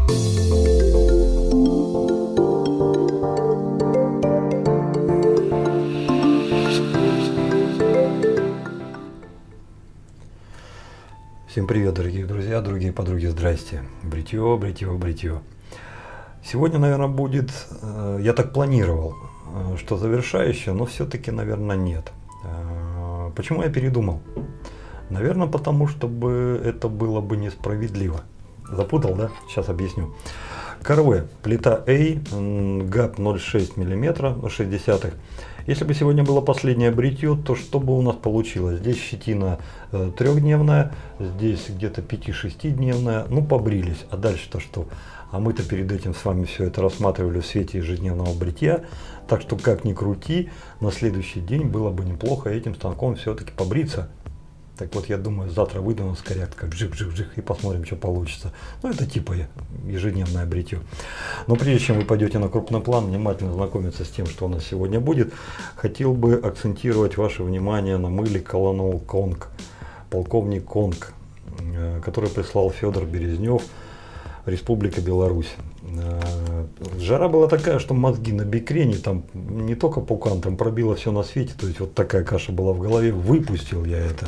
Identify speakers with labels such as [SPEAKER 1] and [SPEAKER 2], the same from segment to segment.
[SPEAKER 1] Всем привет, дорогие друзья, другие подруги, здрасте. Бритье, бритье, бритье. Сегодня, наверное, будет, я так планировал, что завершающее, но все-таки, наверное, нет. Почему я передумал? Наверное, потому что это было бы несправедливо. Запутал, да? Сейчас объясню. КРВ, плита A, ГАП 0,6 мм, 0,6. Если бы сегодня было последнее бритье, то что бы у нас получилось? Здесь щетина 3-дневная, здесь где-то 5-6-дневная. Ну, побрились. А дальше-то что? А мы-то перед этим с вами все это рассматривали в свете ежедневного бритья. Так что, как ни крути, на следующий день было бы неплохо этим станком все-таки побриться. Так вот, я думаю, завтра выйду на скоряк, как жик-жик-жик, и посмотрим, что получится. Ну, это типа ежедневное бритье. Но прежде чем вы пойдете на крупный план, внимательно знакомиться с тем, что у нас сегодня будет, хотел бы акцентировать ваше внимание на мыле Колонол Конг, полковник Конг, который прислал Федор Березнев, Республика Беларусь. Жара была такая, что мозги на бикрене, там не только пукан, там пробило все на свете, то есть вот такая каша была в голове, выпустил я это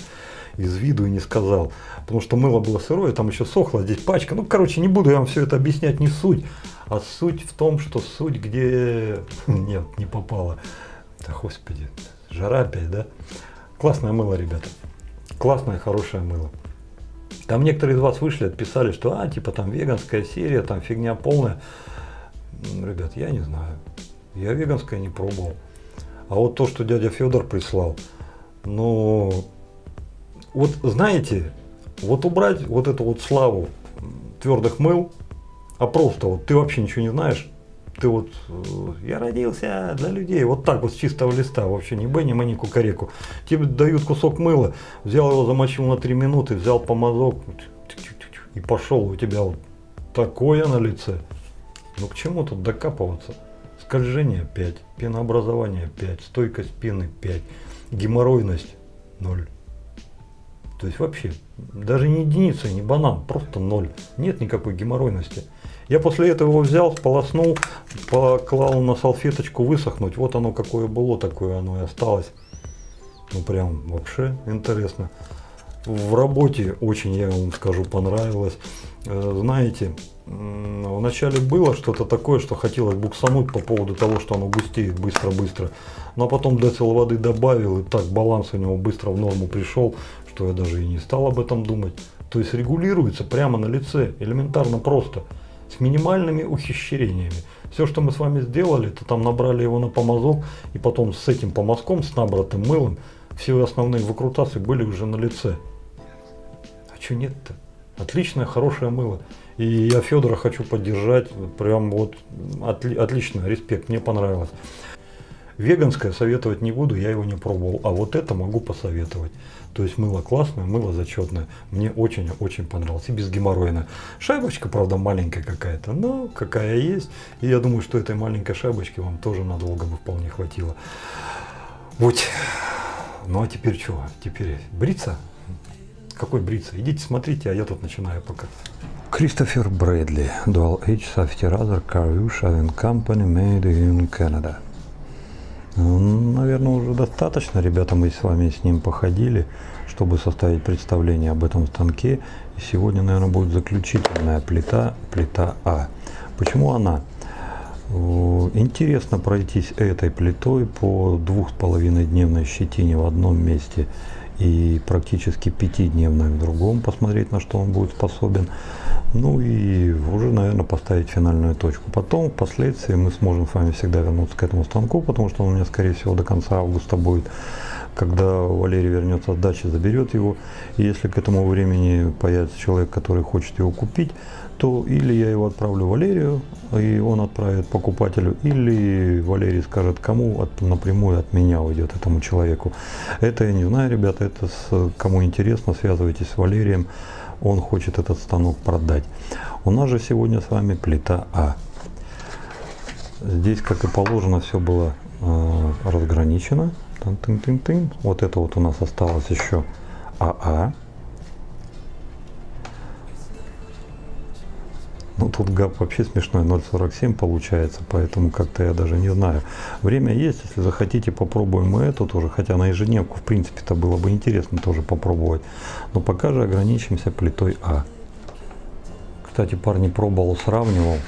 [SPEAKER 1] из виду и не сказал, потому что мыло было сырое, там еще сохло, здесь пачка, ну короче, не буду я вам все это объяснять, не суть, а суть в том, что суть где, нет, не попало, да господи, жара опять, да, классное мыло, ребята, классное, хорошее мыло. Там некоторые из вас вышли, отписали, что типа там веганская серия, там фигня полная. Ребят, я не знаю. Я веганское не пробовал. А вот то, что дядя Федор прислал, ну, вот знаете, вот убрать вот эту вот славу твердых мыл, а просто вот ты вообще ничего не знаешь, ты вот, я родился для людей, вот так вот с чистого листа, вообще ни бэ, ни мэ, ни кукареку. Тебе дают кусок мыла, взял его, замочил на 3 минуты, взял помазок и пошел, у тебя вот такое на лице. Ну к чему тут докапываться? Скольжение 5, пенообразование 5, стойкость пены 5, геморройность 0. То есть вообще, даже не единица, не банан, просто 0. Нет никакой геморройности. Я после этого его взял, сполоснул, поклал на салфеточку высохнуть. Вот оно какое было, такое оно и осталось. Ну прям вообще интересно. В работе очень, я вам скажу, понравилось. Знаете, вначале было что-то такое, что хотелось буксануть по поводу того, что оно густеет быстро-быстро. Но потом децл воды добавил, и так баланс у него быстро в норму пришел, что я даже и не стал об этом думать. То есть регулируется прямо на лице, элементарно просто. С минимальными ухищрениями. Все, что мы с вами сделали, это там набрали его на помазок, и потом с этим помазком, с набратым мылом, все основные выкрутасы были уже на лице. А что нет-то? Отличное, хорошее мыло. И я Федора хочу поддержать, прям вот отлично, респект, мне понравилось. Веганское советовать не буду, я его не пробовал, а вот это могу посоветовать. То есть мыло классное, мыло зачетное, мне очень-очень понравилось, и безгеморройное. Шайбочка, правда, маленькая какая-то, но какая есть, и я думаю, что этой маленькой шайбочки вам тоже надолго бы вполне хватило. Вот, ну а теперь что, теперь бриться? Какой бриться? Идите смотрите, а я тут начинаю пока. Кристофер Брэдли, Dual Edge Safety Razor Car Shaving Company, Made in Canada. Наверное, уже достаточно, ребята, мы с вами с ним походили, чтобы составить представление об этом станке. И сегодня, наверное, будет заключительная плита, плита А. Почему она? Интересно пройтись этой плитой по 2,5-дневной щетине в одном месте и практически 5-дневной в другом, посмотреть, на что он будет способен. Ну и уже, наверное, поставить финальную точку. Потом, впоследствии, мы сможем с вами всегда вернуться к этому станку, потому что он у меня, скорее всего, до конца августа будет. Когда Валерий вернется с дачи, заберет его. И если к этому времени появится человек, который хочет его купить, то или я его отправлю Валерию, и он отправит покупателю, или Валерий скажет, кому напрямую от меня уйдет этому человеку. Это я не знаю, ребята, это кому интересно, связывайтесь с Валерием. Он хочет этот станок продать. У нас же сегодня с вами плита А. Здесь, как и положено, все было разграничено. Тын-тын-тын-тын. Вот это вот у нас осталось еще АА. Ну тут гап вообще смешной, 0,47 получается, поэтому как-то я даже не знаю. Время есть, если захотите, попробуем мы эту тоже, хотя на ежедневку в принципе-то было бы интересно тоже попробовать. Но пока же ограничимся плитой А. Кстати, парни, пробовал, сравнивал,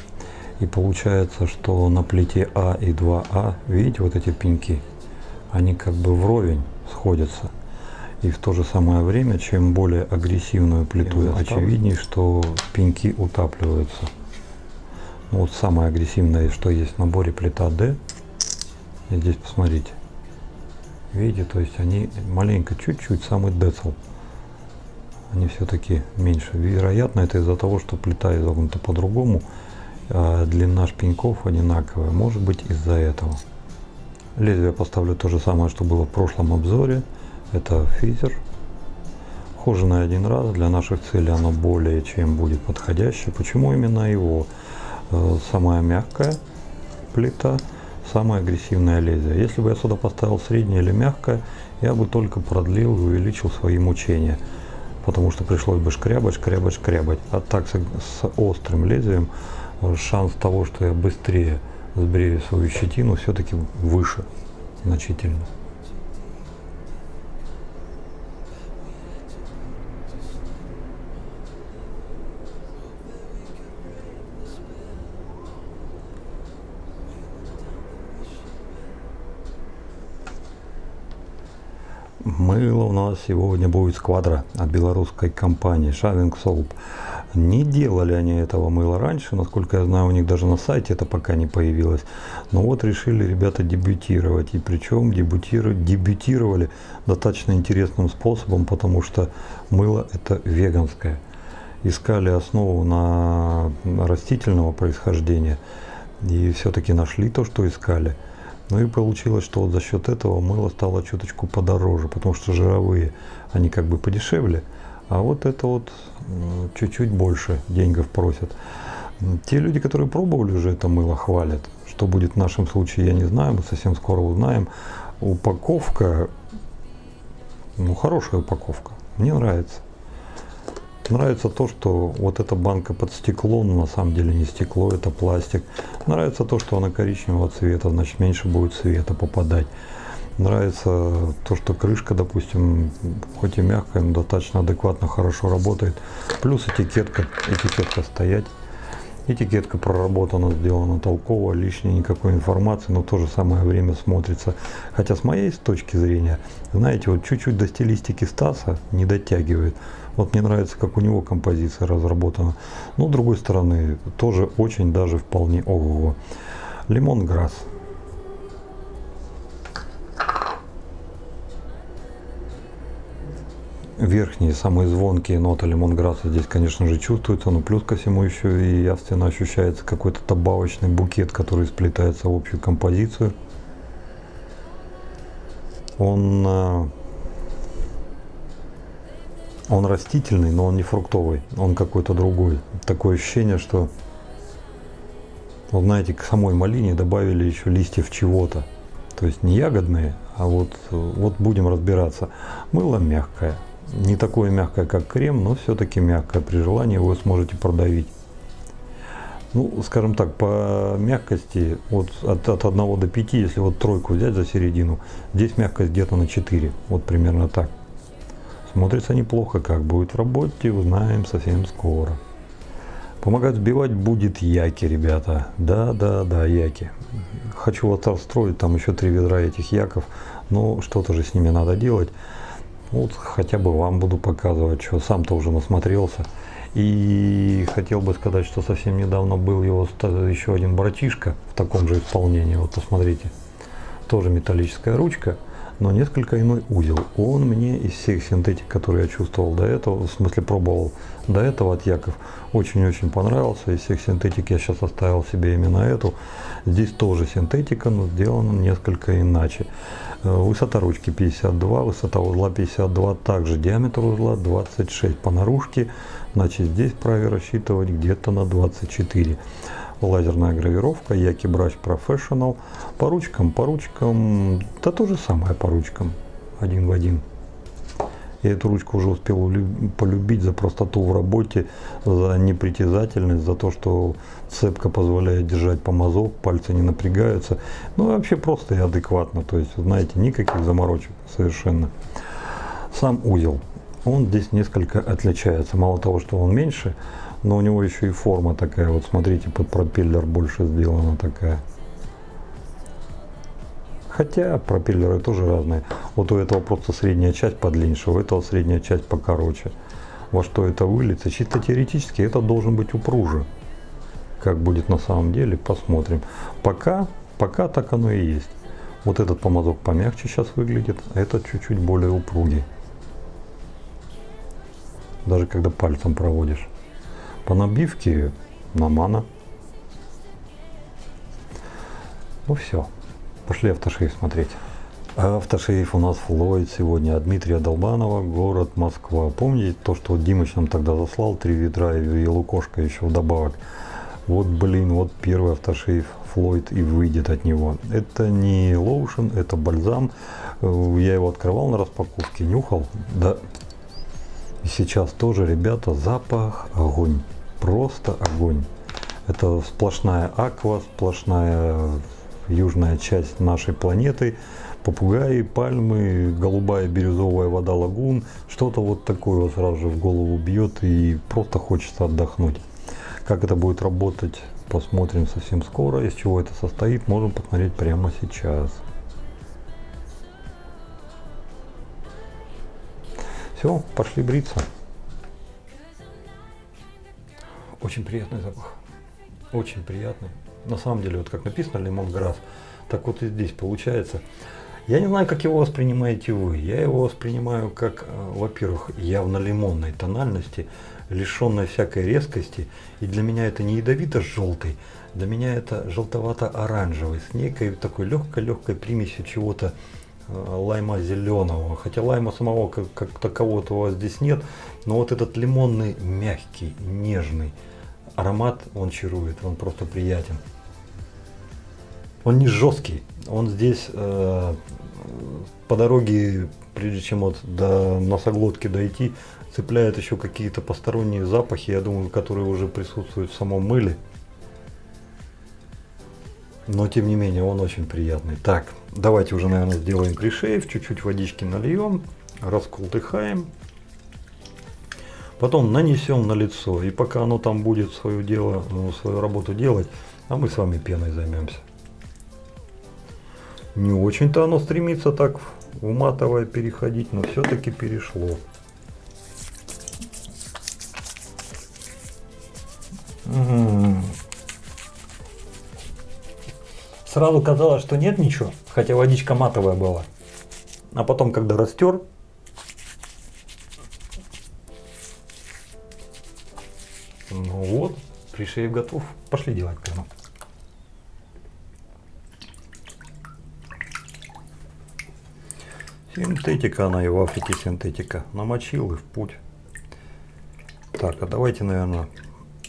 [SPEAKER 1] и получается, что на плите А и 2А, видите, вот эти пеньки, они как бы вровень сходятся. И в то же самое время, чем более агрессивную плиту, очевиднее, что пеньки утапливаются. Ну, вот самое агрессивное, что есть в наборе, плита D. И здесь посмотрите. Видите, то есть они маленько, чуть-чуть, самый децл. Они все-таки меньше. Вероятно, это из-за того, что плита изогнута по-другому, а длина шпеньков одинаковая. Может быть, из-за этого. Лезвие поставлю то же самое, что было в прошлом обзоре. Это физер. Хоженое один раз. Для наших целей оно более чем будет подходящее. Почему именно его? Самая мягкая плита, самое агрессивное лезвие. Если бы я сюда поставил среднее или мягкое, я бы только продлил и увеличил свои мучения. Потому что пришлось бы шкрябать, шкрябать, шкрябать. А так с острым лезвием шанс того, что я быстрее сбрею свою щетину, все-таки выше значительно. Мыло у нас сегодня будет Сквадра от белорусской компании Shaving Soap. Не делали они этого мыла раньше, насколько я знаю, у них даже на сайте это пока не появилось. Но вот решили ребята дебютировать. И причем дебютировали достаточно интересным способом, потому что мыло это веганское. Искали основу на растительного происхождения и все-таки нашли то, что искали. Ну и получилось, что вот за счет этого мыло стало чуточку подороже, потому что жировые, они как бы подешевле, а вот это вот чуть-чуть больше деньгов просят. Те люди, которые пробовали уже это мыло, хвалят. Что будет в нашем случае, я не знаю, мы совсем скоро узнаем. Упаковка, ну хорошая упаковка, мне нравится. Нравится то, что вот эта банка под стекло, но на самом деле не стекло, это пластик. Нравится то, что она коричневого цвета, значит меньше будет света попадать. Нравится то, что крышка, допустим, хоть и мягкая, но достаточно адекватно, хорошо работает. Плюс этикетка стоять. Этикетка проработана, сделана толково, лишней никакой информации, но в то же самое время смотрится. Хотя с моей точки зрения, знаете, вот чуть-чуть до стилистики Стаса не дотягивает. Вот мне нравится, как у него композиция разработана. Но с другой стороны, тоже очень даже вполне ого-го. Лимонграсс. Верхние, самые звонкие ноты лимонграсса здесь, конечно же, чувствуются, но плюс ко всему еще и явственно ощущается какой-то добавочный букет, который сплетается в общую композицию. Он растительный, но он не фруктовый, он какой-то другой. Такое ощущение, что, вот знаете, к самой малине добавили еще листьев чего-то. То есть не ягодные, а вот будем разбираться. Мыло мягкое. Не такое мягкое, как крем, но все-таки мягкое. При желании вы сможете продавить. Ну, скажем так, по мягкости вот от 1 до 5, если вот тройку взять за середину, здесь мягкость где-то на 4. Вот примерно так. Смотрится неплохо. Как будет в работе, узнаем совсем скоро. Помогать сбивать будет Яки, ребята. Да, Яки. Хочу вас расстроить, там еще 3 ведра этих Яков, но что-то же с ними надо делать. Вот хотя бы вам буду показывать, что сам-то уже насмотрелся. И хотел бы сказать, что совсем недавно был его еще один братишка в таком же исполнении. Вот посмотрите. Тоже металлическая ручка, но несколько иной узел. Он мне из всех синтетик, которые я чувствовал до этого, в смысле пробовал до этого от Яков, очень-очень понравился. Из всех синтетик я сейчас оставил себе именно эту. Здесь тоже синтетика, но сделана несколько иначе. Высота ручки 52, высота узла 52, также диаметр узла 26 по наружке. Значит, здесь правее рассчитывать где-то на 24. Лазерная гравировка, Яки Brush Professional. По ручкам, да то же самое по ручкам, один в один. Я эту ручку уже успел полюбить за простоту в работе, за непритязательность, за то, что цепка позволяет держать помазок, пальцы не напрягаются. Ну и вообще просто и адекватно. То есть, знаете, никаких заморочек совершенно. Сам узел. Он здесь несколько отличается. Мало того, что он меньше, но у него еще и форма такая. Вот смотрите, под пропеллер больше сделана такая. Хотя пропеллеры тоже разные. Вот у этого просто средняя часть подлиннее, у этого средняя часть покороче. Во что это выльется? Чисто теоретически это должен быть упруже. Как будет на самом деле, посмотрим. Пока так оно и есть. Вот этот помазок помягче сейчас выглядит, а этот чуть-чуть более упругий. Даже когда пальцем проводишь. По набивке Намана. Ну все. Пошли автошейф смотреть. Автошейф у нас Floyd сегодня от Дмитрия Долбанова, город Москва. Помните то, что Димыч нам тогда заслал, 3 ведра и лукошко еще вдобавок? Вот, блин, вот первый автошейф Floyd и выйдет от него. Это не лоушен, это бальзам. Я его открывал на распаковке, нюхал. Да. И сейчас тоже, ребята, запах огонь. Просто огонь. Это сплошная аква, сплошная южная часть нашей планеты, попугаи, пальмы, голубая бирюзовая вода лагун, что-то вот такое вот сразу же в голову бьет и просто хочется отдохнуть. Как это будет работать, посмотрим совсем скоро. Из чего это состоит, можем посмотреть прямо сейчас. Все, пошли бриться. Очень приятный запах, очень приятный. На самом деле, вот как написано лимонграсс, так вот и здесь получается. Я не знаю, как его воспринимаете вы. Я его воспринимаю как, во-первых, явно лимонной тональности, лишенной всякой резкости. И для меня это не ядовито-желтый, для меня это желтовато-оранжевый, с некой такой легкой примесью чего-то лайма зеленого. Хотя лайма самого как такового-то у вас здесь нет, но вот этот лимонный, мягкий, нежный аромат, он чарует, он просто приятен. Он не жесткий, он здесь по дороге, прежде чем вот до носоглотки дойти, цепляет еще какие-то посторонние запахи, я думаю, которые уже присутствуют в самом мыле. Но тем не менее он очень приятный. Так, давайте уже, наверное, сделаем пришейф, чуть-чуть водички нальем, расколтыхаем. Потом нанесем на лицо, и пока оно там будет свое дело, свою работу делать, а мы с вами пеной займемся. Не очень-то оно стремится так в матовое переходить, но все-таки перешло. Сразу казалось, что нет ничего, хотя водичка матовая была. А потом, когда растер, ну вот, пришейф готов. Пошли делать пену. Синтетика, она и в Африке синтетика. Намочил и в путь. Так, а давайте, наверное,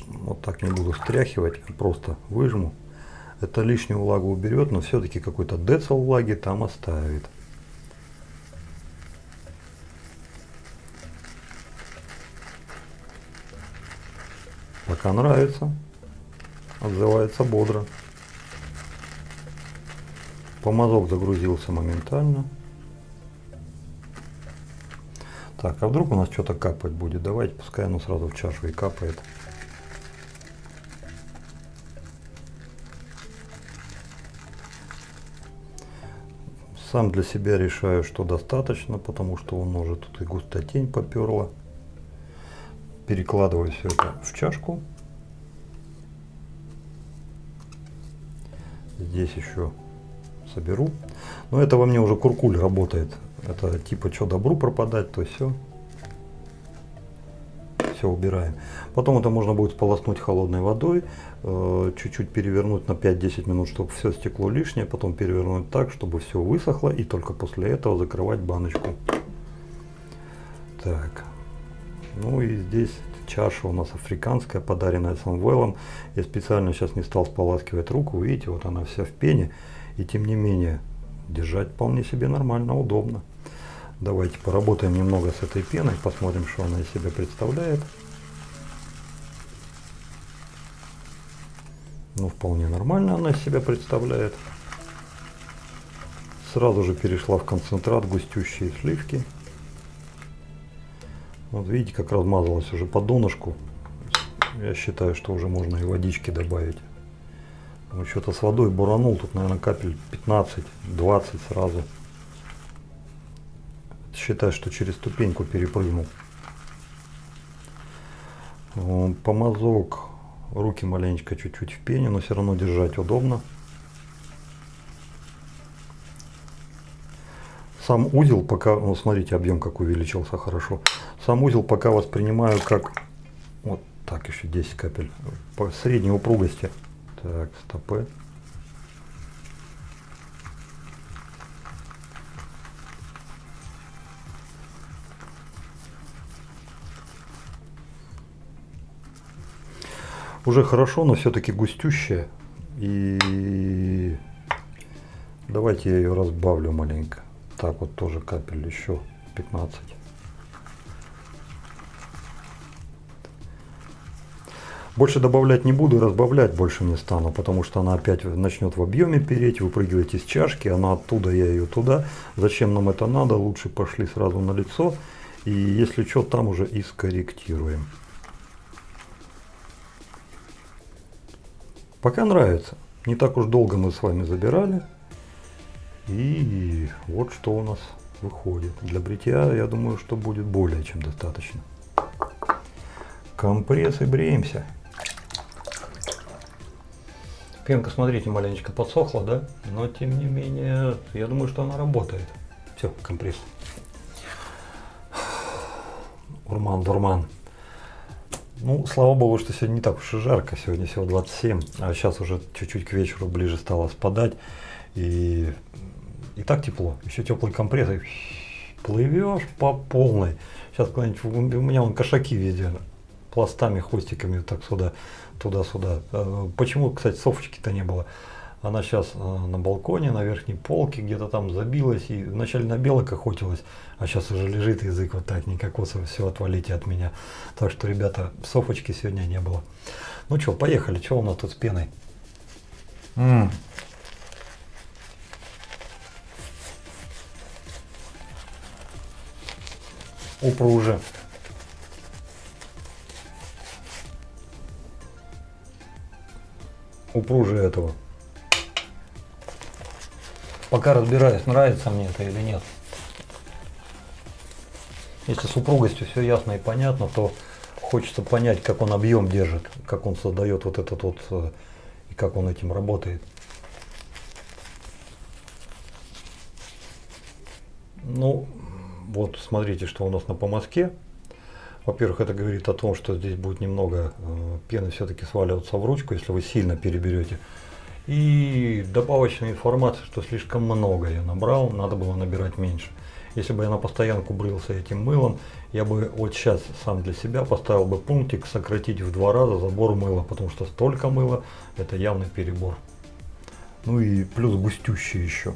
[SPEAKER 1] вот так не буду стряхивать, а просто выжму. Это лишнюю влагу уберет, но все-таки какой-то децл влаги там оставит. Пока нравится, отзывается бодро. Помазок загрузился моментально. Так, а вдруг у нас что-то капать будет? Давайте, пускай оно сразу в чашу и капает. Сам для себя решаю, что достаточно, потому что он уже тут и густотень поперла. Перекладываю все это в чашку. Здесь еще соберу. Но это во мне уже куркуль работает. Это типа что добру пропадать, то все. Все убираем. Потом это можно будет сполоснуть холодной водой, чуть-чуть перевернуть на 5-10 минут, чтобы все стекло лишнее, потом перевернуть так, чтобы все высохло, и только после этого закрывать баночку. Так, ну и здесь чаша у нас африканская, подаренная Самвелом. Я специально сейчас не стал споласкивать руку, видите, вот она вся в пене, и тем не менее держать вполне себе нормально, удобно. Давайте поработаем немного с этой пеной, посмотрим, что она из себя представляет. Ну, вполне нормально она из себя представляет. Сразу же перешла в концентрат густющие сливки. Вот видите, как размазалась уже по донышку. Я считаю, что уже можно и водички добавить. Ну, что-то с водой буранул, тут, наверное, капель 15-20 сразу. Считаю, что через ступеньку перепрыгнул. Помазок, руки маленечко чуть-чуть в пене, но все равно держать удобно. Сам узел пока, ну смотрите, объем как увеличился хорошо. Сам узел пока воспринимаю как, вот так еще 10 капель, по средней упругости. Так, стопы. Уже хорошо, но все-таки густющая. И давайте я ее разбавлю маленько. Так вот тоже капель еще 15. Больше добавлять не буду, разбавлять больше не стану, потому что она опять начнет в объеме переть, выпрыгивать из чашки, она оттуда, я ее туда. Зачем нам это надо? Лучше пошли сразу на лицо, и если что, там уже и скорректируем. Пока нравится. Не так уж долго мы с вами забирали. И вот что у нас выходит. Для бритья, я думаю, что будет более чем достаточно. Компресс и бреемся. Пенка, смотрите, маленечко подсохла, да? Но тем не менее, я думаю, что она работает. Все, компресс. Урман-дурман. Ну, слава богу, что сегодня не так уж и жарко. Сегодня всего 27, а сейчас уже чуть-чуть к вечеру ближе стало спадать. И так тепло. Еще теплый компресс. И плывешь по полной. Сейчас куда-нибудь, у меня вон кошаки везде пластами, хвостиками так сюда, туда-сюда. Почему, кстати, Софочки-то не было? Она сейчас на балконе, на верхней полке, где-то там забилась. И вначале на белок охотилась, а сейчас уже лежит язык вот так, никакого, все отвалите от меня. Так что, ребята, Софочки сегодня не было. Ну что, поехали. Что у нас тут с пеной? Упруже. Упруже этого. Пока разбираюсь, нравится мне это или нет. Если с упругостью все ясно и понятно, то хочется понять, как он объем держит, как он создает вот этот вот, и как он этим работает. Ну, вот смотрите, что у нас на помазке. Во-первых, это говорит о том, что здесь будет немного пены все-таки сваливаться в ручку, если вы сильно переберете. И добавочная информация, что слишком много я набрал, надо было набирать меньше. Если бы я на постоянку брылся этим мылом, я бы вот сейчас сам для себя поставил бы пунктик сократить в 2 раза забор мыла, потому что столько мыла это явный перебор. Ну и плюс густющий еще.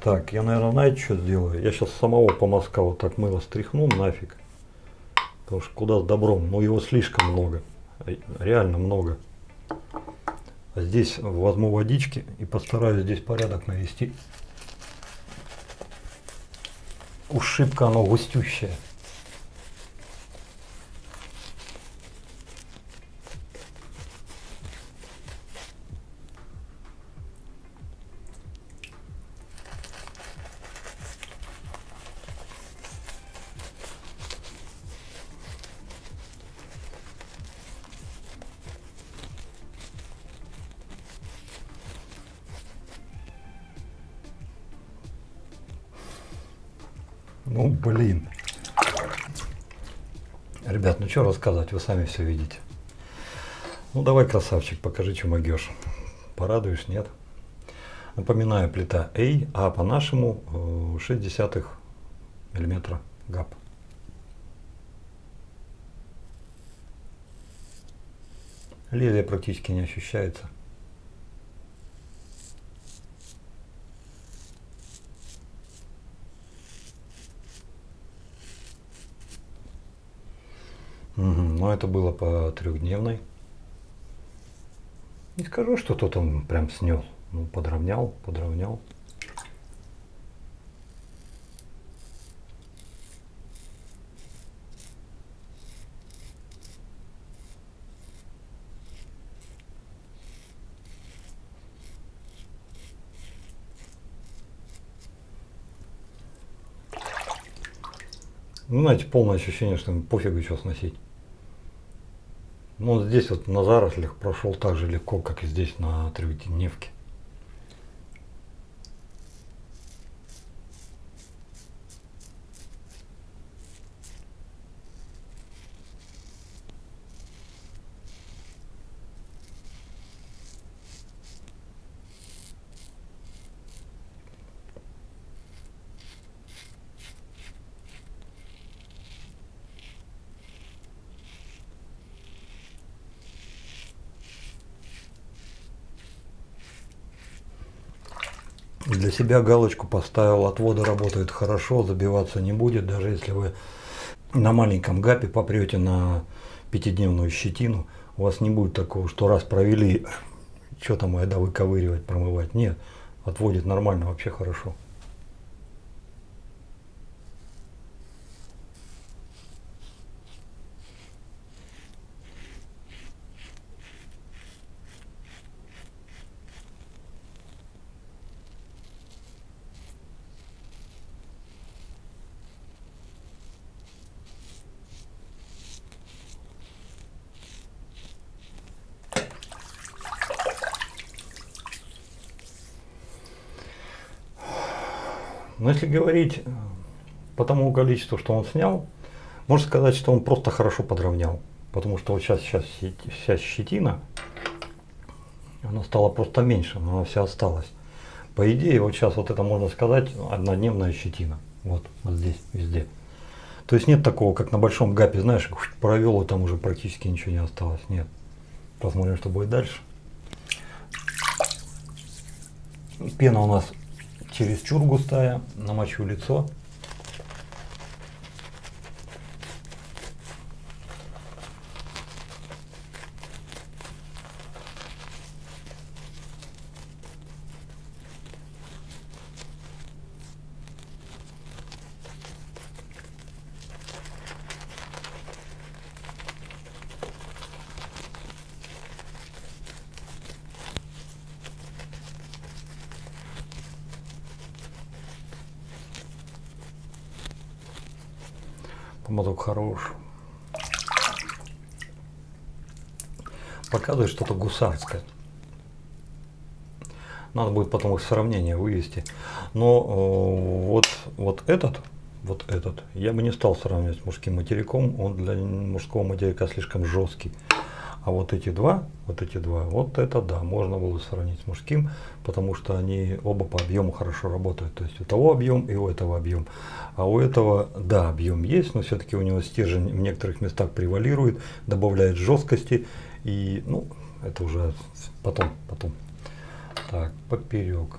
[SPEAKER 1] Так, я, наверное, знаете, что сделаю? Я сейчас самого помазка вот так мыло стряхну нафиг. Потому что куда с добром? Ну его слишком много. Реально много. А здесь возьму водички и постараюсь здесь порядок навести. Уж шибко оно густющее. Ну блин. Ребят, ну что рассказать, вы сами все видите. Ну давай, красавчик, покажи, что могешь. Порадуешь, нет? Напоминаю, плита A, а по-нашему 0,6 мм ГАП. Лезвие практически не ощущается. Но это было по трехдневной. Не скажу, что тот он прям снес. Ну, подровнял, подровнял. Ну, знаете, полное ощущение, что им пофигу, что сносить. Ну, вот здесь вот на зарослях прошел так же легко, как и здесь на трехдневке. Для себя галочку поставил, отводы работают хорошо, забиваться не будет, даже если вы на маленьком гапе попрете на пятидневную щетину, у вас не будет такого, что раз провели, что там айда выковыривать, промывать. Нет, отводит нормально, вообще хорошо. Но если говорить по тому количеству, что он снял, можно сказать, что он просто хорошо подровнял. Потому что вот сейчас вся щетина, она стала просто меньше, но она вся осталась. По идее, вот сейчас вот это можно сказать однодневная щетина. Вот здесь, везде. То есть нет такого, как на большом гапе, знаешь, провел, и там уже практически ничего не осталось. Нет. Посмотрим, что будет дальше. Пена у нас чересчур густая, намочу лицо. Помадок хорош. Показывает что-то гусарское. Надо будет потом их сравнение вывести. Но вот этот я бы не стал сравнивать с мужским материком. Он для мужского материка слишком жесткий. А вот эти два, вот это да, можно было сравнить с мужским, потому что они оба по объему хорошо работают. То есть у того объем и у этого объем. А у этого, да, объем есть, но все-таки у него стержень в некоторых местах превалирует, добавляет жесткости. И, ну, это уже потом. Так, поперек.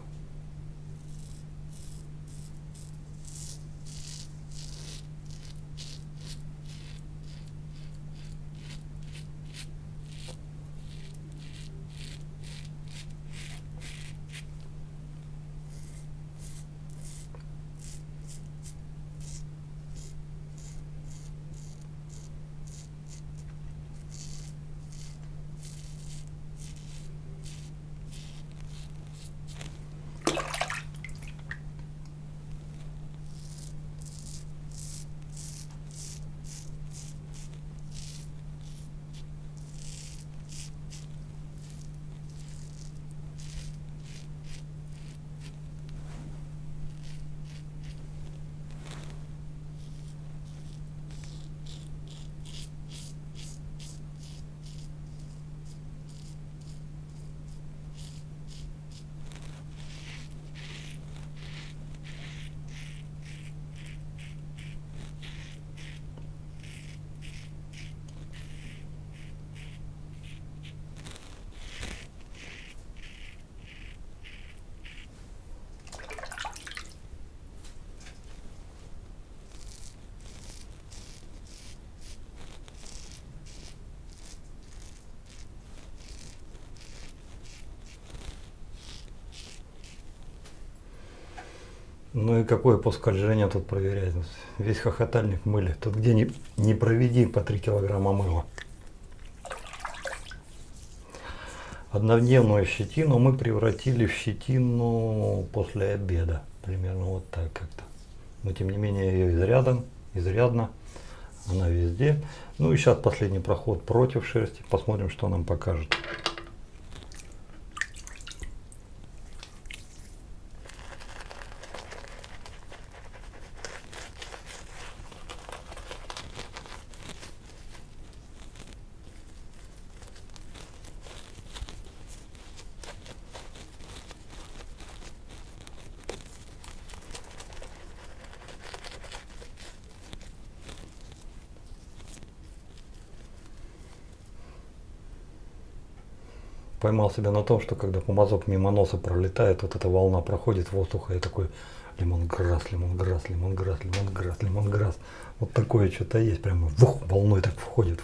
[SPEAKER 1] Ну и какое поскольжение тут проверять? Весь хохотальник в мыле. Тут где не проведи по 3 килограмма мыла. Однодневную щетину мы превратили в щетину после обеда. Примерно вот так как-то. Но тем не менее ее изрядно. Она везде. Ну и сейчас последний проход против шерсти. Посмотрим, что нам покажет. Поймал себя на том, что когда помазок мимо носа пролетает, вот эта волна проходит воздуха, и такой лимонграсс, лимонграсс, лимонграсс, лимонграсс, лимонграсс. Вот такое что-то есть, прямо волной так входит.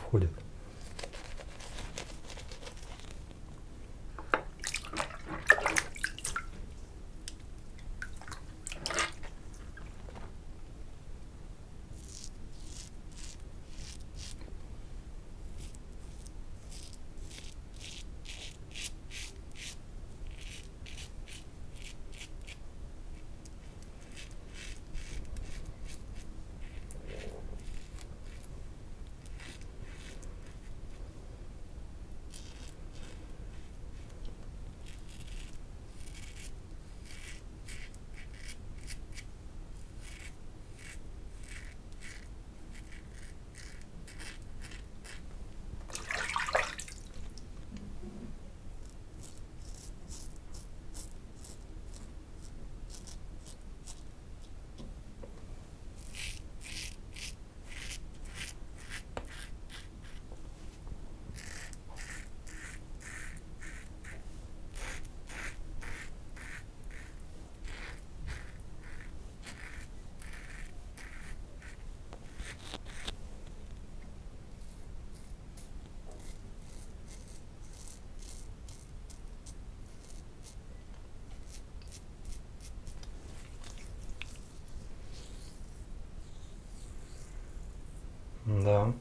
[SPEAKER 1] Да.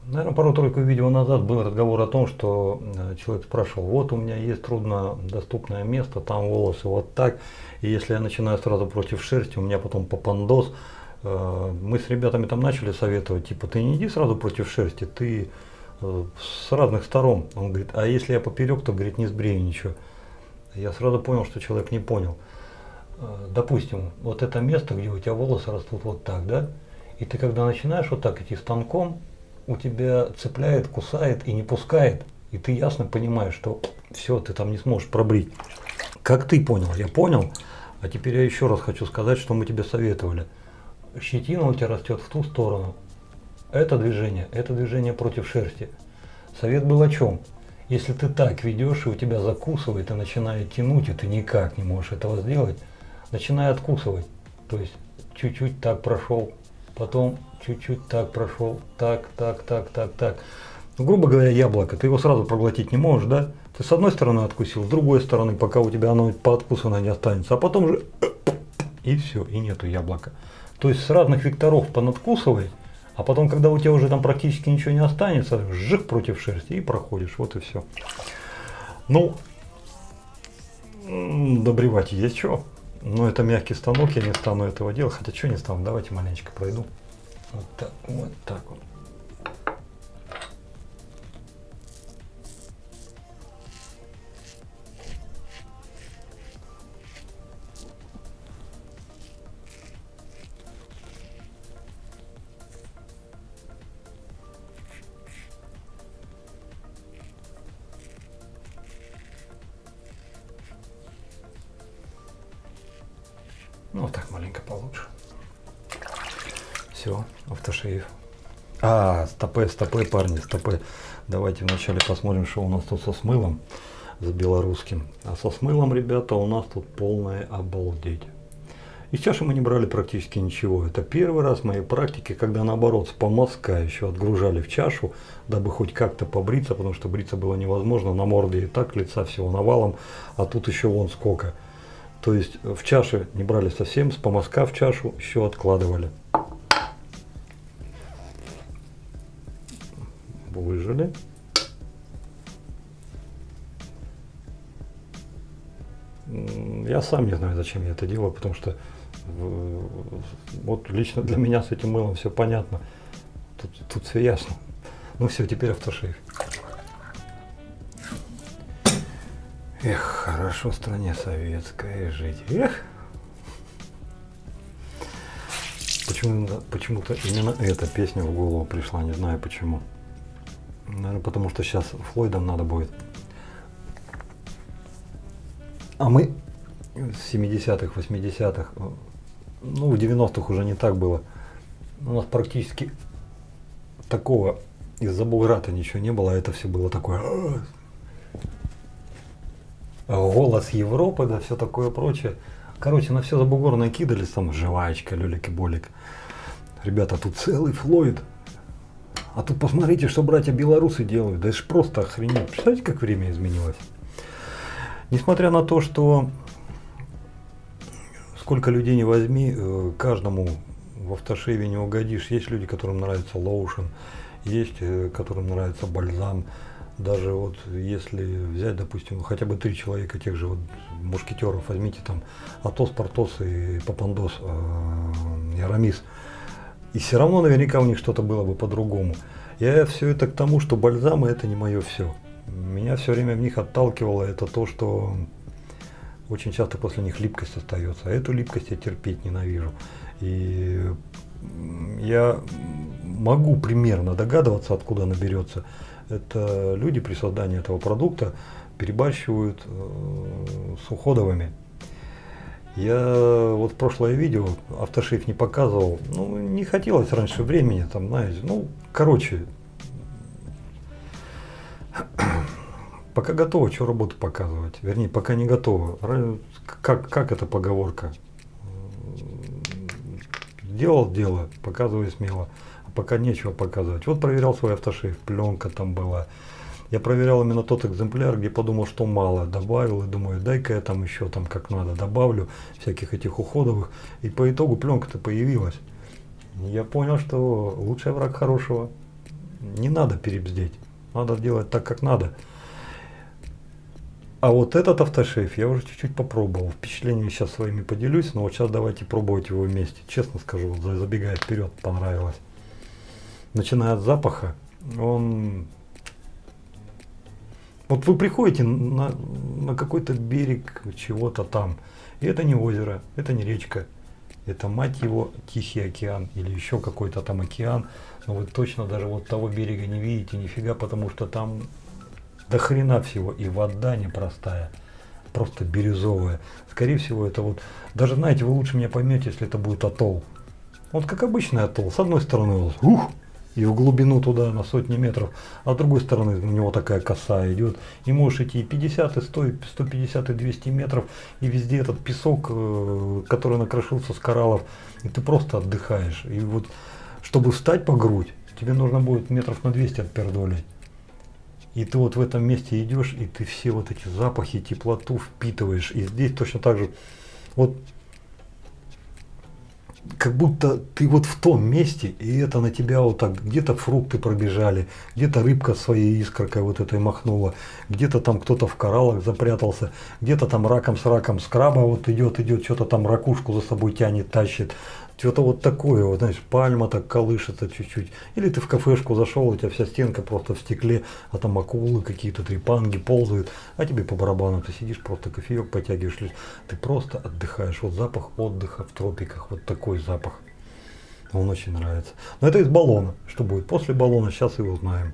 [SPEAKER 1] Наверное, пару-тройку видео назад был разговор о том, что человек спрашивал, вот у меня есть труднодоступное место, там волосы вот так, и если я начинаю сразу против шерсти, у меня потом попандос. Мы с ребятами там начали советовать, типа, ты не иди сразу против шерсти, ты с разных сторон. Он говорит, а если я поперек, то, говорит, не сбрею ничего. Я сразу понял, что человек не понял. Допустим, вот это место, где у тебя волосы растут вот так, да, и ты когда начинаешь вот так идти станком, у тебя цепляет, кусает и не пускает. И ты ясно понимаешь, что все, ты там не сможешь пробрить. Как ты понял? Я понял. А теперь я еще раз хочу сказать, что мы тебе советовали. Щетина у тебя растет в ту сторону. Это движение против шерсти. Совет был о чем? Если ты так ведешь, и у тебя закусывает, и начинает тянуть, и ты никак не можешь этого сделать, начинай откусывать. То есть чуть-чуть так прошел, потом чуть-чуть так прошел, так. Ну, грубо говоря, яблоко, ты его сразу проглотить не можешь, да? Ты с одной стороны откусил, с другой стороны, пока у тебя оно пооткусано не останется, а потом же и все, и нету яблока. То есть с разных векторов понадкусывай, а потом, когда у тебя уже там практически ничего не останется, вжих против шерсти и проходишь, вот и все. Ну, добревать есть что. Но это мягкий станок, я не стану этого делать, хотя что не стану, давайте маленечко пройду. Вот так вот. Ну, вот так маленько получше. Все, автошейв. А, стопы, парни, стопы. Давайте вначале посмотрим, что у нас тут со смылом, с белорусским. А со смылом, ребята, у нас тут полная обалдеть. Из чаши мы не брали практически ничего. Это первый раз в моей практике, когда наоборот с помазка еще отгружали в чашу, дабы хоть как-то побриться, потому что бриться было невозможно. На морде и так лица всего навалом, а тут еще вон сколько. То есть в чаше не брали совсем, с помазка в чашу еще откладывали. Выжили. Я сам не знаю, зачем я это делаю, потому что вот лично для меня с этим мылом все понятно. Тут все ясно. Ну все, теперь автошейв. Эх, хорошо в стране советской жить. Эх. Почему-то именно эта песня в голову пришла, не знаю почему. Наверное, потому что сейчас Флойдом надо будет. А мы с 70-х, 80-х, ну в 90-х уже не так было. У нас практически такого из-за бугра-то ничего не было, а это все было такое. Голос Европы, да, все такое прочее. Короче, на все забугор накидались, там жвачка, люлик и болик. Ребята, тут целый Флойд. А тут посмотрите, что братья белорусы делают. Да это ж просто охренеть. Представляете, как время изменилось? Несмотря на то, что сколько людей не возьми, каждому в автошейве не угодишь. Есть люди, которым нравится лоушен, есть которым нравится бальзам. Даже вот если взять, допустим, хотя бы 3 человека тех же вот мушкетеров, возьмите там Атос, Портос и Папандос, и Арамис, и все равно наверняка у них что-то было бы по-другому. Я все это к тому, что бальзамы это не мое все. Меня все время в них отталкивало это то, что очень часто после них липкость остается. А эту липкость я терпеть ненавижу. И я могу примерно догадываться, откуда она берется. Это люди при создании этого продукта перебарщивают с уходовыми. Я вот прошлое видео автошейв не показывал, ну не хотелось раньше времени, там, знаете, ну короче, пока готово, что работу показывать, вернее пока не готово. Как эта поговорка? Сделал дело, показывай смело. Пока нечего показывать. Вот проверял свой автошейв, пленка там была. Я проверял именно тот экземпляр, где подумал, что мало. Добавил и думаю, дай-ка я там еще там как надо добавлю всяких этих уходовых. И по итогу пленка-то появилась. Я понял, что лучший враг хорошего. Не надо перебздеть. Надо делать так, как надо. А вот этот автошейв я уже чуть-чуть попробовал. Впечатлениями сейчас своими поделюсь, но вот сейчас давайте пробовать его вместе. Честно скажу, вот забегая вперед, понравилось. Начиная от запаха, он... Вот вы приходите на какой-то берег чего-то там, и это не озеро, это не речка, это, мать его, Тихий океан или еще какой-то там океан, но вы точно даже вот того берега не видите нифига, потому что там до хрена всего, и вода непростая, просто бирюзовая. Скорее всего, это вот, даже знаете, вы лучше меня поймете, если это будет атолл. Вот как обычный атолл, с одной стороны у вас, и в глубину туда на сотни метров, а с другой стороны у него такая коса идет, и можешь идти и 50, и 100, и 150, и 200 метров, и везде этот песок, который накрошился с кораллов, и ты просто отдыхаешь. И вот, чтобы встать по грудь, тебе нужно будет метров на 200 отпердолить. И ты вот в этом месте идешь, и ты все вот эти запахи, теплоту впитываешь. И здесь точно так же, вот как будто ты вот в том месте, и это на тебя вот так, где-то фрукты пробежали, где-то рыбка своей искоркой вот этой махнула, где-то там кто-то в кораллах запрятался, где-то там раком с краба вот идет, что-то там ракушку за собой тянет, тащит. Что-то вот такое, вот, знаешь, пальма так колышется чуть-чуть. Или ты в кафешку зашел, у тебя вся стенка просто в стекле, а там акулы какие-то, трепанги ползают, а тебе по барабану, ты сидишь, просто кофеек потягиваешь, ты просто отдыхаешь. Вот запах отдыха в тропиках, вот такой запах. Он очень нравится. Но это из баллона. Что будет после баллона, сейчас и узнаем.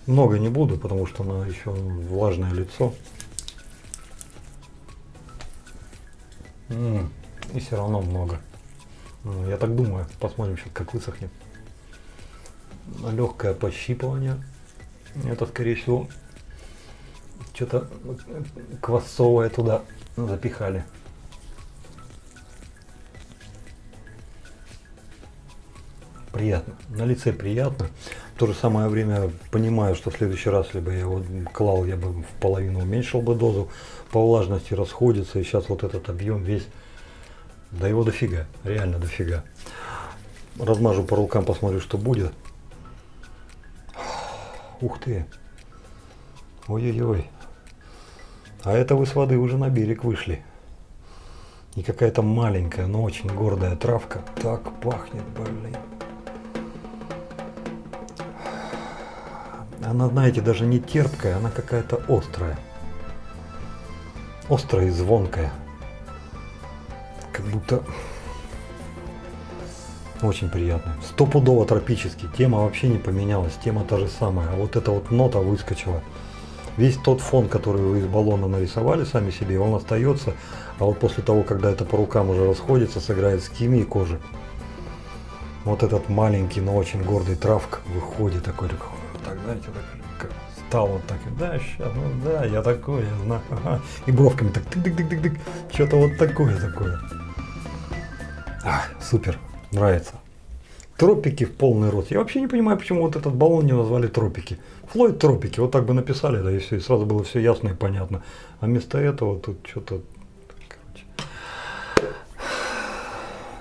[SPEAKER 1] Много не буду, потому что она еще влажное лицо. И все равно много. Я так думаю, посмотрим сейчас, как высохнет. Легкое пощипывание. Это, скорее всего, что-то квасовое туда запихали. Приятно. На лице приятно. В то же самое время понимаю, что в следующий раз, либо я его клал, я бы в половину уменьшил бы дозу. По влажности расходится. И сейчас вот этот объем весь, да его дофига. Реально дофига. Размажу по рукам, посмотрю, что будет. Ух ты. Ой-ой-ой. А это вы с воды уже на берег вышли. И какая-то маленькая, но очень гордая травка. Так пахнет, блин. Она, знаете, даже не терпкая, она какая-то острая. Острая и звонкая. Как будто... Очень приятно. Стопудово тропический. Тема вообще не поменялась. Тема та же самая. А вот эта вот нота выскочила. Весь тот фон, который вы из баллона нарисовали сами себе, он остается. А вот после того, когда это по рукам уже расходится, сыграет с химией кожи. Вот этот маленький, но очень гордый травка выходит такой. Так, знаете, так стал вот так. Да, сейчас, ну да, я такой, я знаю. Ага. И бровками так тык-тык-тык-тык. Что-то вот такое. Супер. Нравится. Тропики в полный рост. Я вообще не понимаю, почему вот этот баллон не назвали тропики. Флойд тропики. Вот так бы написали, да, и все, и сразу было все ясно и понятно. А вместо этого тут что-то... Короче.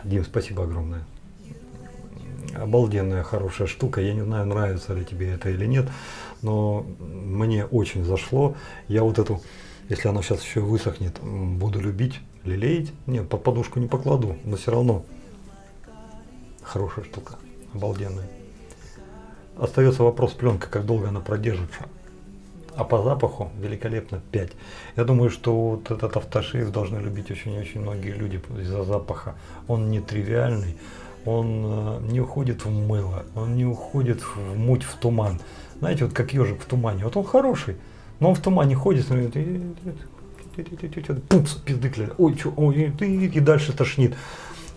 [SPEAKER 1] Дим, спасибо огромное. Обалденная, хорошая штука. Я не знаю, нравится ли тебе это или нет, но мне очень зашло. Я вот эту, если она сейчас еще высохнет, буду любить, лелеять. Нет, под подушку не покладу, но все равно. Хорошая штука, обалденная. Остается вопрос пленка, как долго она продержится. А по запаху великолепно 5. Я думаю, что вот этот автошейв должны любить очень-очень многие люди из-за запаха. Он не тривиальный, он не уходит в мыло, он не уходит в муть, в туман. Знаете, вот как ежик в тумане. Вот он хороший, но он в тумане ходит, пупс, пиздыкля, ой, что, ой, и дальше тошнит.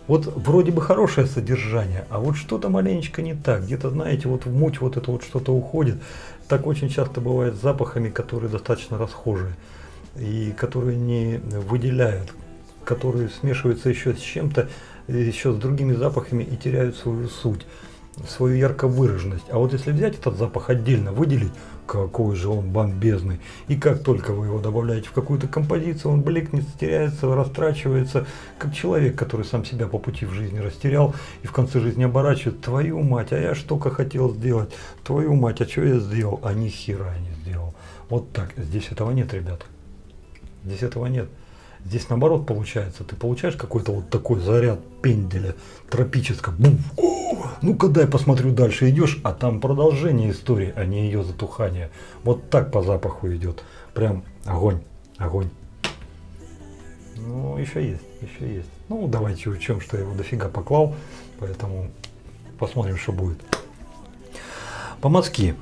[SPEAKER 1] Вот вроде бы хорошее содержание, а вот что-то маленечко не так. Где-то, знаете, вот в муть вот это вот что-то уходит. Так очень часто бывает с запахами, которые достаточно расхожие. И которые не выделяют, которые смешиваются еще с чем-то, еще с другими запахами и теряют свою суть, свою ярко выраженность. А вот если взять этот запах отдельно, выделить, какой же он бомбезный. И как только вы его добавляете в какую-то композицию, он блекнет, теряется, растрачивается, как человек, который сам себя по пути в жизни растерял и в конце жизни оборачивает: твою мать, а я что-то хотел сделать, твою мать, а что я сделал? А ни хера не сделал. Вот так. Здесь этого нет, ребята. Здесь этого нет. Здесь наоборот получается, ты получаешь какой-то вот такой заряд пенделя тропического. Бум! Ну-ка дай посмотрю дальше, идешь, а там продолжение истории, а не ее затухание. Вот так по запаху идет. Прям огонь, огонь. Ну, еще есть, еще есть. Ну, давайте учтем, что я его дофига поклал, поэтому посмотрим, что будет. Помазки.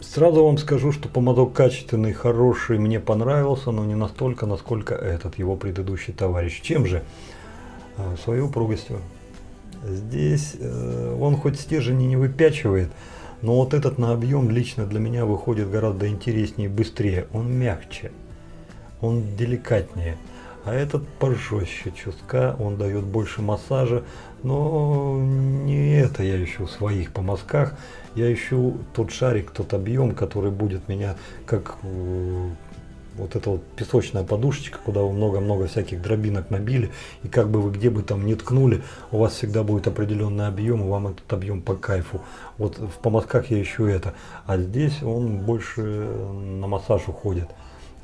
[SPEAKER 1] Сразу вам скажу, что помадок качественный, хороший, мне понравился, но не настолько, насколько этот, его предыдущий товарищ. Чем же? Своей упругостью. Здесь он хоть стержень и не выпячивает, но вот этот на объем лично для меня выходит гораздо интереснее и быстрее. Он мягче, он деликатнее. А этот пожестче чутка, он дает больше массажа, но не это я ищу в своих помазках. Я ищу тот шарик, тот объем, который будет меня, как вот эта вот песочная подушечка, куда вы много-много всяких дробинок набили, и как бы вы где бы там ни ткнули, у вас всегда будет определенный объем, и вам этот объем по кайфу. Вот в помазках я ищу это, а здесь он больше на массаж уходит.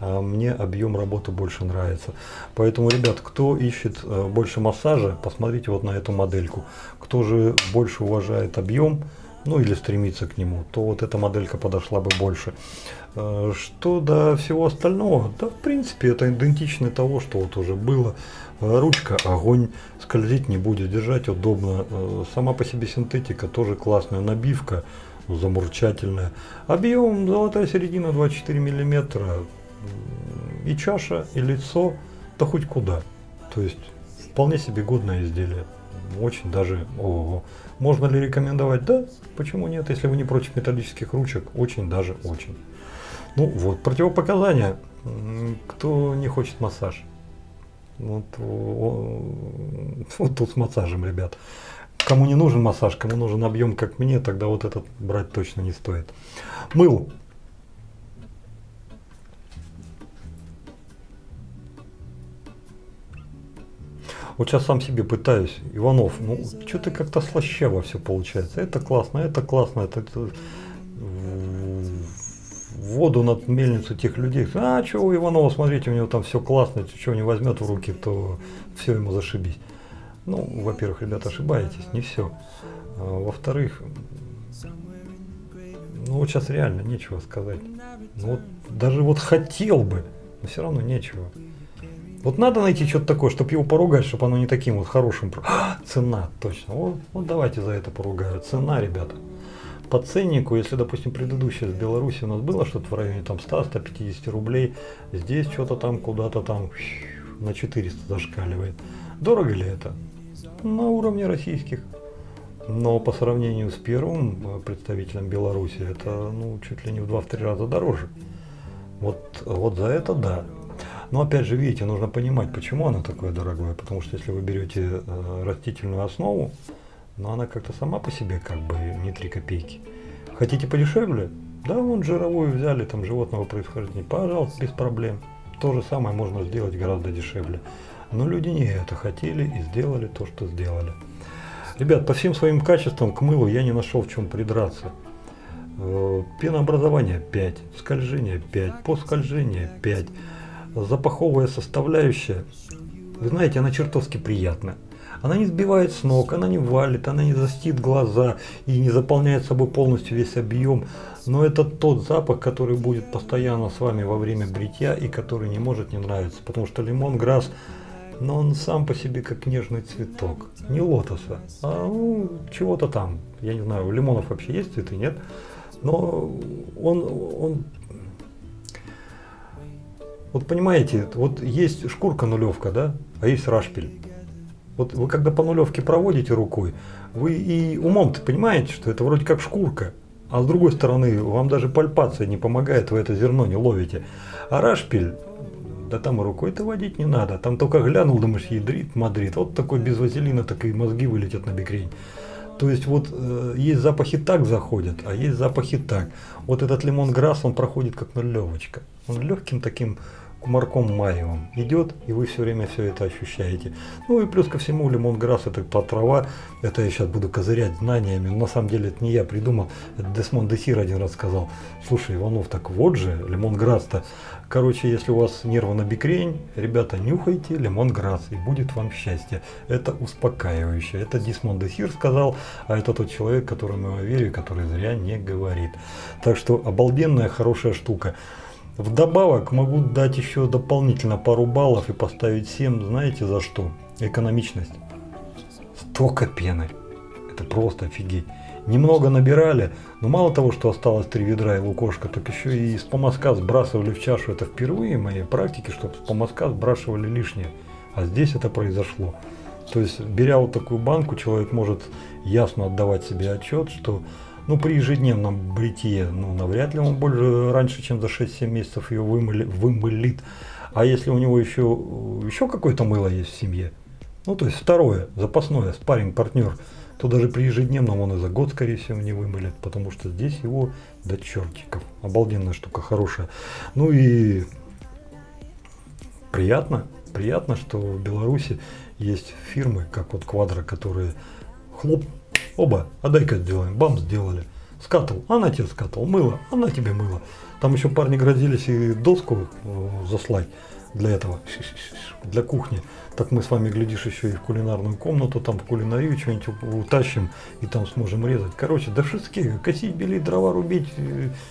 [SPEAKER 1] А мне объем работы больше нравится. Поэтому, ребят, кто ищет больше массажа, посмотрите вот на эту модельку. Кто же больше уважает объем, ну или стремится к нему, то вот эта моделька подошла бы больше. Что до всего остального, да в принципе это идентично того, что вот уже было. Ручка огонь, скользить не будет, держать удобно. Сама по себе синтетика тоже классная, набивка замурчательная. Объем золотая середина 24 миллиметра. И чаша, и лицо да хоть куда. То есть вполне себе годное изделие. Очень даже ого. Можно ли рекомендовать? Да, почему нет, если вы не против металлических ручек, очень даже очень. Ну вот, противопоказания. Кто не хочет массаж? Вот тут с массажем, ребят. Кому не нужен массаж, кому нужен объем, как мне, тогда вот этот брать точно не стоит. Мыло. Вот сейчас сам себе пытаюсь, Иванов, ну что-то как-то слащаво все получается. Это классно, это воду над мельницу тех людей. А что у Иванова, смотрите, у него там все классно, что не возьмет в руки, то все ему зашибись. Ну, во-первых, ребята, ошибаетесь, не все. Во-вторых, ну вот сейчас реально нечего сказать. Ну, вот, даже вот хотел бы, но все равно нечего. Вот надо найти что-то такое, чтобы его поругать, чтобы оно не таким вот хорошим. Цена, точно. Вот давайте за это поругаю. Цена, ребята. По ценнику, если, допустим, предыдущее с Беларуси у нас было что-то в районе там 100-150 рублей, здесь что-то там куда-то там на 400 зашкаливает. Дорого ли это? На уровне российских. Но по сравнению с первым представителем Беларуси, это ну, чуть ли не в 2-3 раза дороже. Вот за это да. Но опять же, видите, нужно понимать, почему оно такое дорогое. Потому что если вы берете растительную основу, но она как-то сама по себе как бы не 3 копейки. Хотите подешевле? Да, вон жировую взяли, там животного происхождения. Пожалуйста, без проблем. То же самое можно сделать гораздо дешевле. Но люди не это хотели и сделали то, что сделали. Ребят, по всем своим качествам к мылу я не нашел в чем придраться. Пенообразование 5, скольжение 5, поскольжение 5. Запаховая составляющая, вы знаете, она чертовски приятная. Она не сбивает с ног, она не валит, она не застит глаза и не заполняет собой полностью весь объем. Но это тот запах, который будет постоянно с вами во время бритья и который не может не нравиться. Потому что лимонграсс, но он сам по себе как нежный цветок. Не лотоса, а ну, чего-то там. Я не знаю, у лимонов вообще есть цветы, нет? Но он вот понимаете, вот есть шкурка нулевка, да, а есть рашпиль. Вот вы когда по нулевке проводите рукой, вы и умом-то понимаете, что это вроде как шкурка, а с другой стороны вам даже пальпация не помогает, вы это зерно не ловите. А рашпиль, да там и рукой-то водить не надо, там только глянул, думаешь, ядрит, мадрид, вот такой без вазелина, так и мозги вылетят на бекрень. То есть вот есть запахи так заходят, а есть запахи так. Вот этот лимонграсс, он проходит как нулевочка. Он легким таким кумарком маевым идет, и вы все время все это ощущаете. Ну и плюс ко всему лимонграсс это та трава, это я сейчас буду козырять знаниями, но на самом деле это не я придумал, это Десмонд Десир один раз сказал. Слушай, Иванов, так вот же, лимонграсс-то. Короче, если у вас нервы на бикрень, ребята, нюхайте лимонграсс, и будет вам счастье. Это успокаивающе. Это Десмонд Десир сказал, а это тот человек, которому я верю, который зря не говорит. Так что обалденная, хорошая штука. Вдобавок могу дать еще дополнительно пару баллов и поставить 7, знаете за что? Экономичность. Столько пены. Это просто офигеть. Немного набирали, но мало того, что осталось 3 ведра и лукошко, так еще и с помазка сбрасывали в чашу. Это впервые в моей практике, чтобы с помазка сбрасывали лишнее. А здесь это произошло. То есть, беря вот такую банку, человек может ясно отдавать себе отчет, что ну, при ежедневном бритье, ну, навряд ли он больше раньше, чем за 6-7 месяцев ее вымылит. А если у него еще какое-то мыло есть в семье, ну, то есть второе, запасное, спарринг-партнер, то даже при ежедневном он и за год, скорее всего, не вымылит, потому что здесь его до чертиков. Обалденная штука, хорошая. Ну и приятно, что в Беларуси есть фирмы, как вот Квадро, которые хлоп, оба, а дай-ка сделаем, бам, сделали. Скатал, она тебе скатал, мыло, она тебе мыло. Там еще парни грозились и доску заслать для этого, для кухни. Так мы с вами, глядишь, еще и в кулинарную комнату, там в кулинарию что-нибудь утащим и там сможем резать. Короче, да шицки, косить, белить, дрова рубить,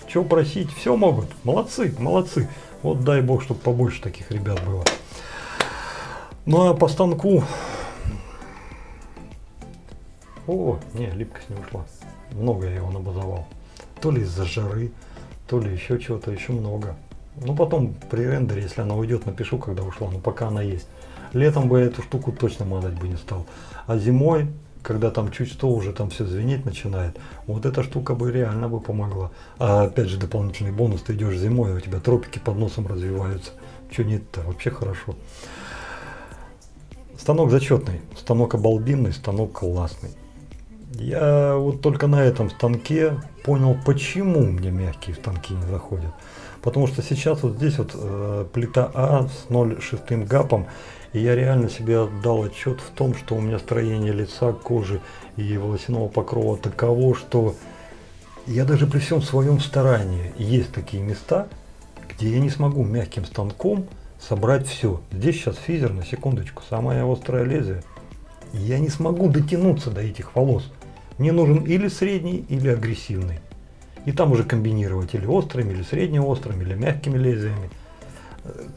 [SPEAKER 1] чего просить, все могут. Молодцы, молодцы. Вот дай бог, чтобы побольше таких ребят было. Ну а по станку... О, не, липкость не ушла. Много я его набазовал. То ли из-за жары, то ли еще чего-то, еще много. Ну потом при рендере, если она уйдет, напишу, когда ушла, но пока она есть. Летом бы я эту штуку точно модать бы не стал. А зимой, когда там чуть что уже там все звенеть начинает, вот эта штука бы реально бы помогла. А опять же дополнительный бонус, ты идешь зимой, у тебя тропики под носом развиваются. Че нет-то, вообще хорошо. Станок зачетный, станок обалденный, станок классный. Я вот только на этом станке понял, почему мне мягкие станки не заходят. Потому что сейчас вот здесь вот плита А с 0,6 гапом, и я реально себе отдал отчет в том, что у меня строение лица, кожи и волосяного покрова таково, что я даже при всем своем старании, есть такие места, где я не смогу мягким станком собрать все. Здесь сейчас физер, на секундочку, самое острое лезвие. Я не смогу дотянуться до этих волос. Мне нужен или средний, или агрессивный. И там уже комбинировать или острыми, или среднеострыми, или мягкими лезвиями.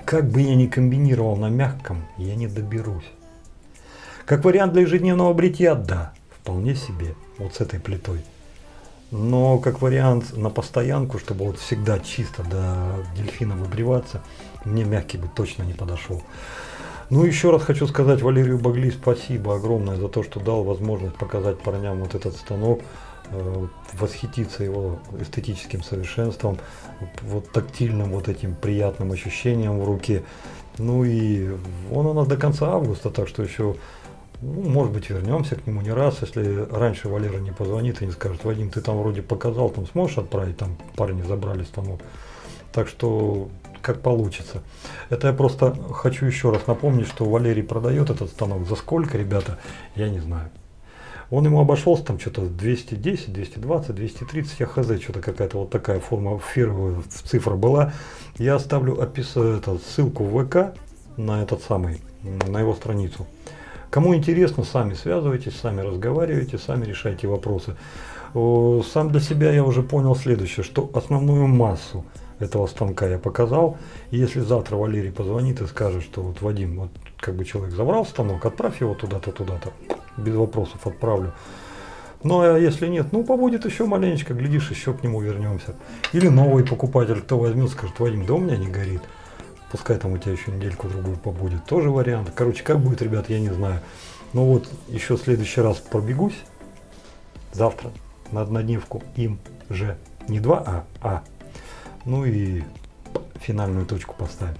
[SPEAKER 1] Как бы я ни комбинировал на мягком, я не доберусь. Как вариант для ежедневного бритья, да, вполне себе, вот с этой плитой. Но как вариант на постоянку, чтобы вот всегда чисто до дельфина выбриваться, мне мягкий бы точно не подошел. Ну, еще раз хочу сказать Валерию Багли спасибо огромное за то, что дал возможность показать парням вот этот станок, восхититься его эстетическим совершенством, вот тактильным вот этим приятным ощущением в руке. Ну и он у нас до конца августа, так что еще, ну, может быть, вернемся к нему не раз, если раньше Валера не позвонит и не скажет: Вадим, ты там вроде показал, там сможешь отправить, там парни забрали станок. Так что как получится. Это я просто хочу еще раз напомнить, что Валерий продает этот станок за сколько, ребята, я не знаю. Он ему обошелся там что-то 210, 220, 230, я хз, что-то какая-то вот такая форма фирмовая цифра была. Я оставлю ссылку в ВК на этот самый, на его страницу. Кому интересно, сами связывайтесь, сами разговаривайте, сами решайте вопросы. Сам для себя я уже понял следующее, что основную массу этого станка я показал. И если завтра Валерий позвонит и скажет, что вот Вадим, вот как бы человек забрал станок, отправь его туда-то, туда-то, без вопросов отправлю. Ну а если нет, ну побудет еще маленечко, глядишь, еще к нему вернемся. Или новый покупатель, кто возьмет, скажет: Вадим, да у меня не горит. Пускай там у тебя еще недельку-другую побудет. Тоже вариант. Короче, как будет, ребят, я не знаю. Но вот еще в следующий раз пробегусь. Завтра на однодневку им же не 2 а. Ну и финальную точку поставим.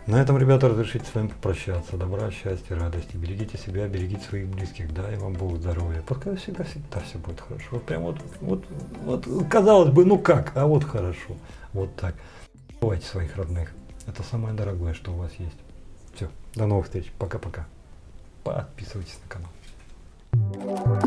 [SPEAKER 1] На этом, ребята, разрешите с вами попрощаться. Добра, счастья, радости. Берегите себя, берегите своих близких. Дай вам Бог здоровья. Пускай всегда все будет хорошо. Вот прям вот казалось бы, ну как, а вот хорошо. Вот так. Не забывайте своих родных. Это самое дорогое, что у вас есть. Все, до новых встреч. Пока-пока. Подписывайтесь на канал.